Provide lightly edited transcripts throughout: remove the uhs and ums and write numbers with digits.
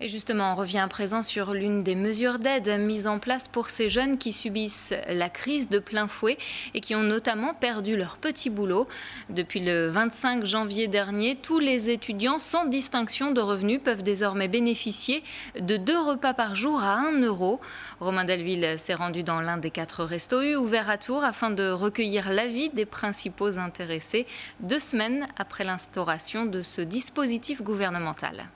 Et justement, on revient à présent sur l'une des mesures d'aide mises en place pour ces jeunes qui subissent la crise de plein fouet et qui ont notamment perdu leur petit boulot. Depuis le 25 janvier dernier, tous les étudiants sans distinction de revenus peuvent désormais bénéficier de 2 repas par jour à 1 euro. Romain Delville s'est rendu dans l'un des 4 restos U ouverts à Tours afin de recueillir l'avis des principaux intéressés 2 semaines après l'instauration de ce dispositif gouvernemental.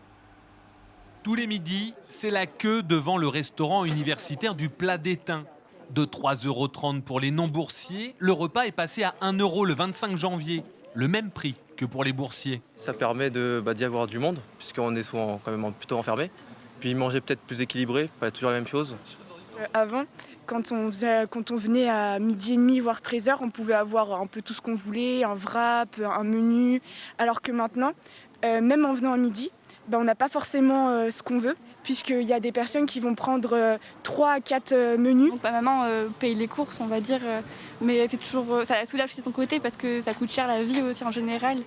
Tous les midis, c'est la queue devant le restaurant universitaire du Plat d'Étain. De 3,30 € pour les non-boursiers, le repas est passé à 1 euro le 25 janvier, le même prix que pour les boursiers. Ça permet d'y avoir du monde, puisqu'on est souvent quand même plutôt enfermé. Puis manger peut-être plus équilibré, pas toujours la même chose. Avant, quand on venait à midi et demi, voire 13 h, on pouvait avoir un peu tout ce qu'on voulait, un wrap, un menu. Alors que maintenant, même en venant à midi, on n'a pas forcément ce qu'on veut, puisqu'il y a des personnes qui vont prendre 3 à 4 menus. Donc, ma maman paye les courses, on va dire, mais c'est toujours, ça la soulage de son côté parce que ça coûte cher la vie aussi en général.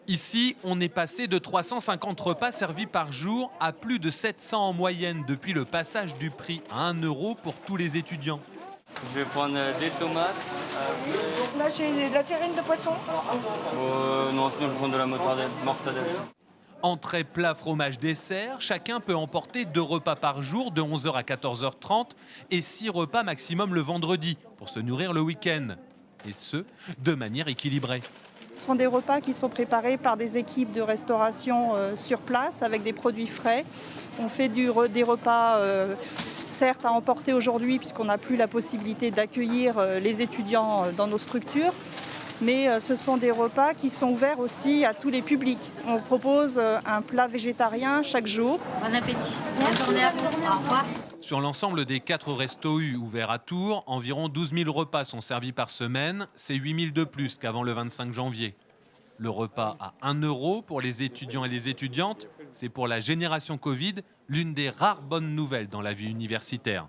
Ici, on est passé de 350 repas servis par jour à plus de 700 en moyenne depuis le passage du prix à 1 euro pour tous les étudiants. Je vais prendre des tomates. Donc là, j'ai de la terrine de poisson. Non, sinon je prends de la mortadelle. Entrée, plat, fromage, dessert, chacun peut emporter 2 repas par jour de 11 h à 14 h 30 et 6 repas maximum le vendredi pour se nourrir le week-end. Et ce, de manière équilibrée. Ce sont des repas qui sont préparés par des équipes de restauration sur place avec des produits frais. On fait des repas certes à emporter aujourd'hui puisqu'on n'a plus la possibilité d'accueillir les étudiants dans nos structures. Mais ce sont des repas qui sont ouverts aussi à tous les publics. On propose un plat végétarien chaque jour. Bon appétit. Bonne journée à vous. Au revoir. Sur l'ensemble des 4 restos U ouverts à Tours, environ 12 000 repas sont servis par semaine. C'est 8 000 de plus qu'avant le 25 janvier. Le repas à 1 euro pour les étudiants et les étudiantes, c'est pour la génération Covid l'une des rares bonnes nouvelles dans la vie universitaire.